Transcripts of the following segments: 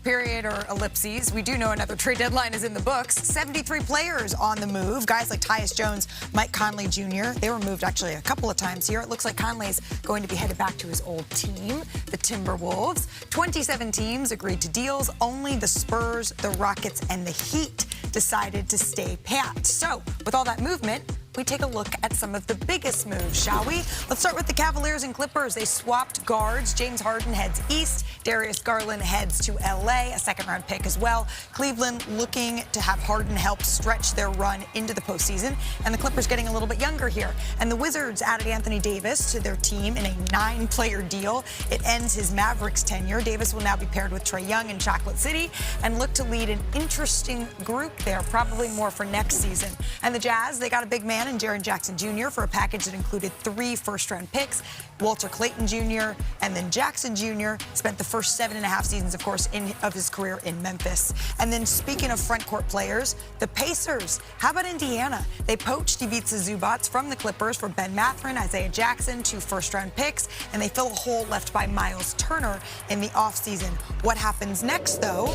period or ellipses. We do know another trade deadline is in the books. 73 players on the move. Guys like Tyus Jones, Mike Conley Jr. They were moved actually a couple of times here. It looks like Conley's going to be headed back to his old team, the Timberwolves. 27 teams agreed to deals. Only the Spurs, the Rockets, and the Heat decided to stay pat. So with all that movement, we take a look at some of the biggest moves, shall we? Let's start with the Cavaliers and Clippers. They swapped guards. James Harden heads east. Darius Garland heads to L.A., a second-round pick as well. Cleveland looking to have Harden help stretch their run into the postseason. And the Clippers getting a little bit younger here. And the Wizards added Anthony Davis to their team in a 9-player deal. It ends his Mavericks tenure. Davis will now be paired with Trae Young in Chocolate City and look to lead an interesting group there, probably more for next season. And the Jazz, they got a big man in Jaren Jackson Jr. for a package that included 3 first-round picks. Walter Clayton Jr. and then Jackson Jr. spent the first 7.5 seasons, of course, of his career in Memphis. And then speaking of front court players, the Pacers. How about Indiana? They poached Ivica Zubac from the Clippers for Ben Mathurin, Isaiah Jackson, 2 first-round picks, and they fill a hole left by Miles Turner in the offseason. What happens next, though?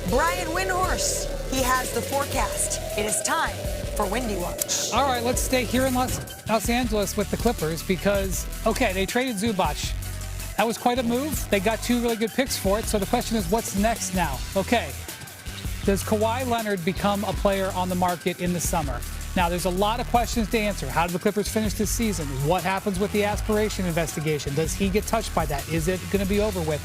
Brian Windhorst. He has the forecast. It is time for Windy Watch. All right, let's stay here in Los Angeles with the Clippers because, okay, they traded Zubac. That was quite a move. They got 2 really good picks for it. So the question is, what's next now? Okay, does Kawhi Leonard become a player on the market in the summer? Now, there's a lot of questions to answer. How do the Clippers finish this season? What happens with the aspiration investigation? Does he get touched by that? Is it going to be over with?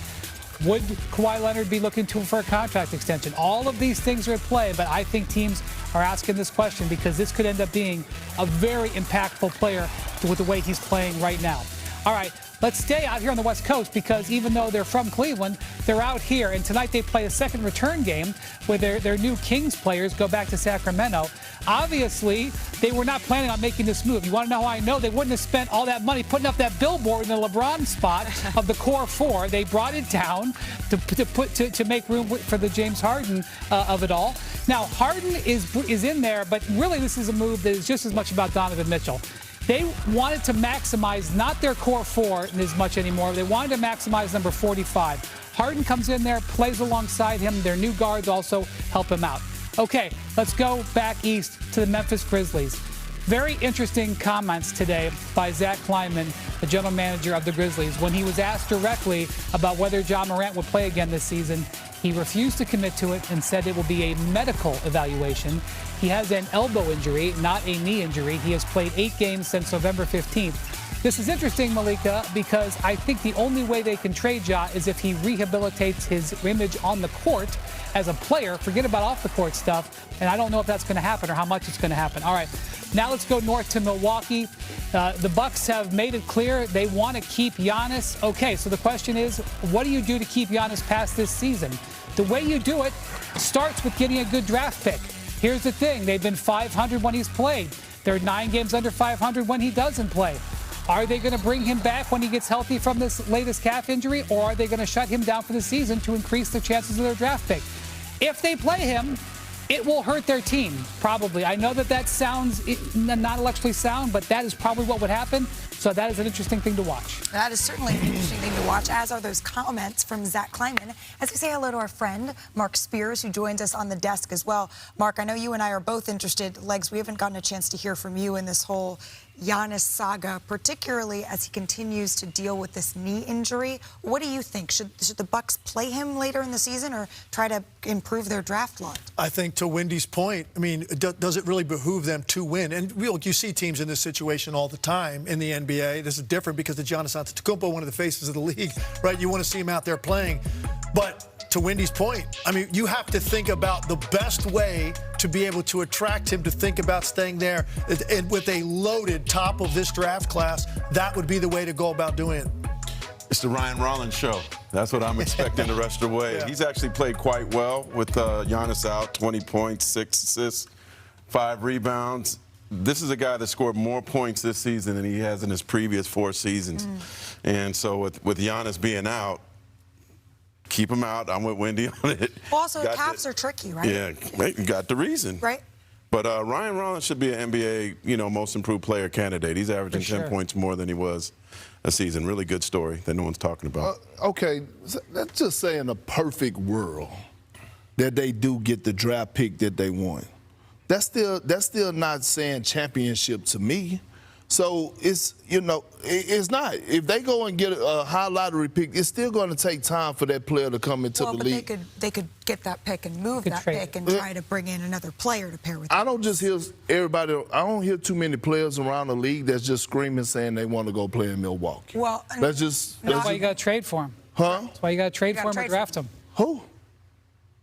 Would Kawhi Leonard be looking for a contract extension? All of these things are at play, but I think teams are asking this question because this could end up being a very impactful player with the way he's playing right now. All right, let's stay out here on the West Coast because even though they're from Cleveland, they're out here. And tonight they play a second return game where their new Kings players go back to Sacramento. Obviously, they were not planning on making this move. You want to know how I know? They wouldn't have spent all that money putting up that billboard in the LeBron spot of the core 4. They brought it down to make room for the James Harden of it all. Now, Harden is in there, but really this is a move that is just as much about Donovan Mitchell. They wanted to maximize not their core 4 as much anymore. They wanted to maximize number 45. Harden comes in there, plays alongside him. Their new guards also help him out. Okay, let's go back east to the Memphis Grizzlies. Very interesting comments today by Zach Kleiman, the general manager of the Grizzlies. When he was asked directly about whether Ja Morant would play again this season, he refused to commit to it and said it will be a medical evaluation. He has an elbow injury, not a knee injury. He has played 8 games since November 15th. This is interesting, Malika, because I think the only way they can trade Ja is if he rehabilitates his image on the court as a player. Forget about off the court stuff. And I don't know if that's going to happen or how much it's going to happen. All right, now let's go north to Milwaukee. The Bucks have made it clear they want to keep Giannis. Okay, so the question is, what do you do to keep Giannis past this season? The way you do it starts with getting a good draft pick. Here's the thing. They've been 500 when he's played. They're 9 games under 500 when he doesn't play. Are they going to bring him back when he gets healthy from this latest calf injury, or are they going to shut him down for the season to increase the chances of their draft pick? If they play him, it will hurt their team, probably. I know that sounds not intellectually sound, but that is probably what would happen. So that is an interesting thing to watch. That is certainly an interesting thing to watch, as are those comments from Zach Kleiman. As we say hello to our friend, Mark Spears, who joins us on the desk as well. Mark, I know you and I are both interested. Legs, we haven't gotten a chance to hear from you in this whole Giannis saga, particularly as he continues to deal with this knee injury. What do you think? Should the Bucks play him later in the season or try to improve their draft lot? I think to Wendy's point, I mean, does it really behoove them to win? And you see teams in this situation all the time in the NBA. This is different because of Giannis Antetokounmpo, one of the faces of the league, right? You want to see him out there playing. But to Wendy's point, I mean, you have to think about the best way to be able to attract him to think about staying there. And with a loaded top of this draft class, that would be the way to go about doing it. It's the Ryan Rollins show. That's what I'm expecting the rest of the way. Yeah. He's actually played quite well with Giannis out, 20 points, 6 assists, 5 rebounds. This is a guy that scored more points this season than he has in his previous 4 seasons. And so with Giannis being out, keep him out. I'm with Wendy on it. Also, calves are tricky, right? Yeah, you got the reason. Right? But Ryan Rollins should be an NBA, most improved player candidate. He's averaging 10 points more than he was a season. Really good story that no one's talking about. Okay, let's just say in a perfect world that they do get the draft pick that they want. That's still not saying championship to me. So it's not. If they go and get a high lottery pick, it's still going to take time for that player to come into the league. They could get that pick and move that pick and try to bring in another player to pair with. I don't just hear everybody. I don't hear too many players around the league that's just screaming saying they want to go play in Milwaukee. Well, that's why you got to trade for him. Huh? That's why you got to trade for him or draft him. Who?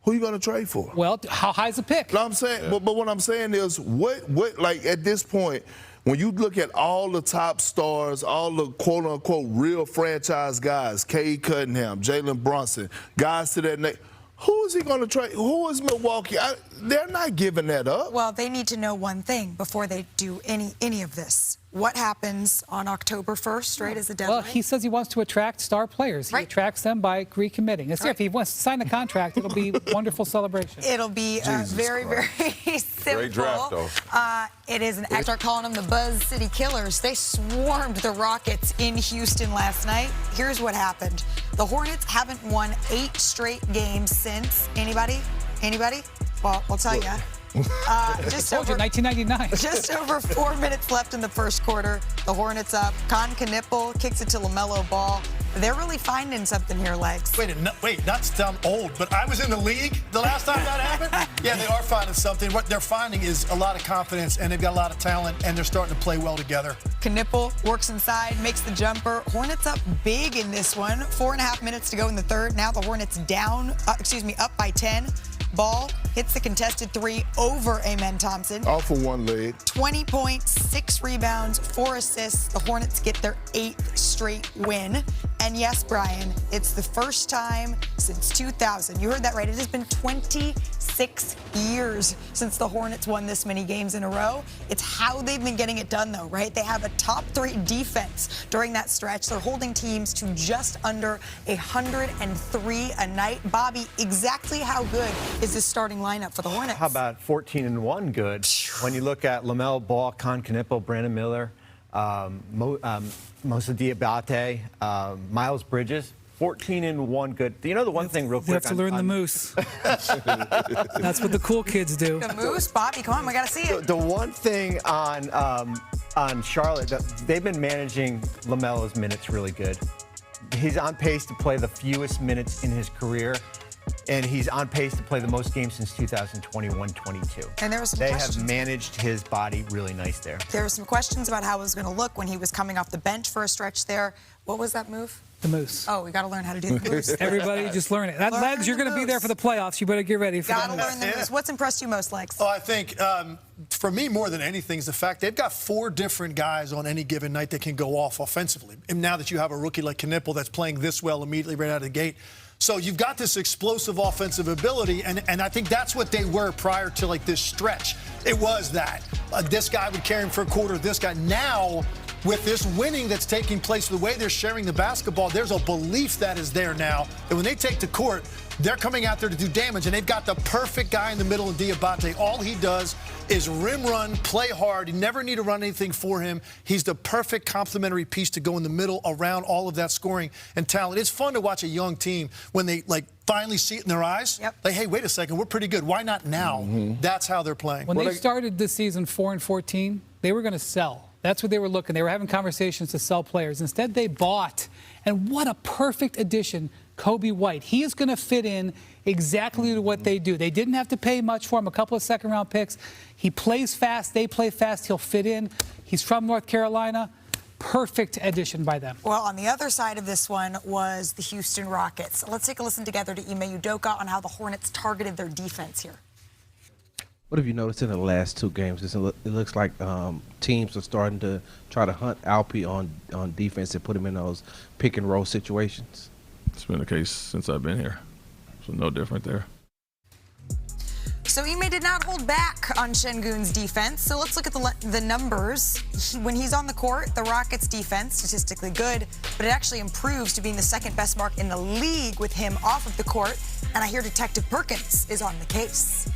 Who are you going to trade for? Well, how high's the pick? No, I'm saying, but what I'm saying is, what, like at this point, when you look at all the top stars, all the quote-unquote real franchise guys, Cade Cunningham, Jalen Brunson, guys to that name, who is he going to trade? Who is Milwaukee? They're not giving that up. Well, they need to know one thing before they do any of this. What happens on October 1st, right, is the deadline? Well, he says he wants to attract star players. He attracts them by recommitting. If he wants to sign a contract, it'll be wonderful celebration. It'll be very, very simple. Great draft, though. It is I start calling them the Buzz City Killers. They swarmed the Rockets in Houston last night. Here's what happened. The Hornets haven't won 8 straight games since. Anybody? Well, I'll tell you. Just over 1999. Just over 4 minutes left in the first quarter. The Hornets up. Knippel kicks it to LaMelo Ball. They're really finding something here, Legs. Wait, not to sound old, but I was in the league the last time that happened. Yeah, they are finding something. What they're finding is a lot of confidence, and they've got a lot of talent, and they're starting to play well together. Knippel works inside, makes the jumper. Hornets up big in this one. 4.5 minutes to go in the third. Now the Hornets up by 10. Ball hits the contested 3 over Amen Thompson. Off of one leg. 20 points, 6 rebounds, 4 assists. The Hornets get their 8th straight win. And yes, Brian, it's the first time since 2000. You heard that right. It has been 26 years since the Hornets won this many games in a row. It's how they've been getting it done, though, right? They have a top 3 defense during that stretch. They're holding teams to just under 103 a night. Bobby, exactly how good is this starting lineup for the Hornets? How about 14-1 good? When you look at LaMelo Ball, Knippel, Brandon Miller, Moussa Diabate, Miles Bridges, 14-1 good. You know the one thing real quick? You have to learn the moose. That's what the cool kids do. The moose? Bobby, come on, we got to see it. The one thing on Charlotte, they've been managing LaMelo's minutes really good. He's on pace to play the fewest minutes in his career. And he's on pace to play the most games since 2021-22. And there were some They questions. have managed his body really nice there. There were some questions about how it was going to look when he was coming off the bench for a stretch there. What was that move? The moose. Oh, we got to learn how to do the moose. Everybody just learn it. Learn Legs, you're going to be there for the playoffs. You better get ready for Got to that. learn the moose. What's impressed you most, Legs? Oh, I think, for me, more than anything, is the fact they've got 4 different guys on any given night that can go off offensively. And now that you have a rookie like Knippel that's playing this well immediately right out of the gate, so you've got this explosive offensive ability, and I think that's what they were prior to, like, this stretch. It was that. This guy would carry him for a quarter, this guy. Now, with this winning that's taking place, the way they're sharing the basketball, there's a belief that is there now that when they take the court, they're coming out there to do damage, and they've got the perfect guy in the middle of Diabate. All he does is rim run, play hard. You never need to run anything for him. He's the perfect complementary piece to go in the middle around all of that scoring and talent. It's fun to watch a young team when they, like, finally see it in their eyes. Yep. Like, hey, wait a second, we're pretty good. Why not now? That's how they're playing. When they started this season 4-14, they were going to sell. That's what they were looking. They were having conversations to sell players. Instead, they bought. And what a perfect addition, Kobe White. He is going to fit in exactly to what they do. They didn't have to pay much for him, a couple of second-round picks. He plays fast. They play fast. He'll fit in. He's from North Carolina. Perfect addition by them. Well, on the other side of this one was the Houston Rockets. Let's take a listen together to Ime Udoka on how the Hornets targeted their defense here. What have you noticed in the last 2 games? It looks like teams are starting to try to hunt Alpi on defense and put him in those pick-and-roll situations. It's been the case since I've been here, so no different there. So Ime did not hold back on Şengün's defense. So let's look at the numbers. When he's on the court, the Rockets' defense, statistically good, but it actually improves to being the 2nd best mark in the league with him off of the court. And I hear Detective Perkins is on the case.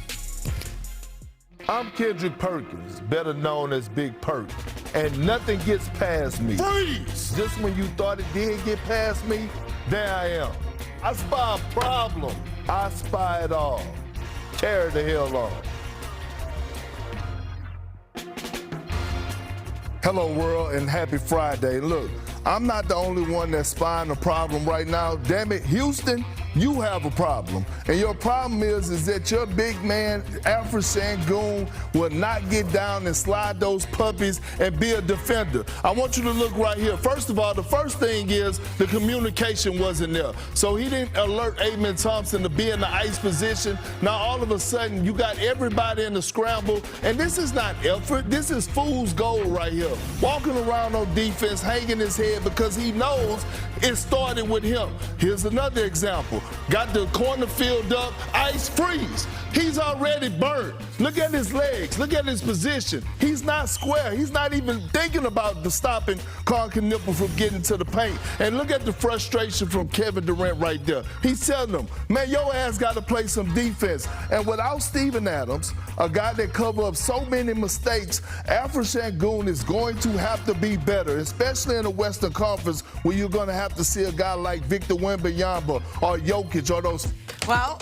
I'm Kendrick Perkins, better known as Big Perk, and nothing gets past me. Freeze! Just when you thought it did get past me, there I am. I spy a problem. I spy it all. Carry the hell on. Hello, world, and happy Friday. Look, I'm not the only one that's spying a problem right now. Damn it, Houston, you have a problem. And your problem is that your big man, Alfred Sengun, will not get down and slide those puppies and be a defender. I want you to look right here. First of all, the first thing is the communication wasn't there. So he didn't alert Amen Thompson to be in the ice position. Now, all of a sudden, you got everybody in the scramble. And this is not effort. This is fool's gold right here. Walking around on defense, hanging his head because he knows it started with him. Here's another example. Got the corner filled up, ice freeze. He's already burnt. Look at his legs. Look at his position. He's not square. He's not even thinking about the stopping Karl Knipple from getting to the paint. And look at the frustration from Kevin Durant right there. He's telling them, man, your ass got to play some defense. And without Steven Adams, a guy that covered up so many mistakes, Alfred Sengun is going to have to be better, especially in the Western Conference, where you're going to have to see a guy like Victor Wembanyama or Jokic or those. Well,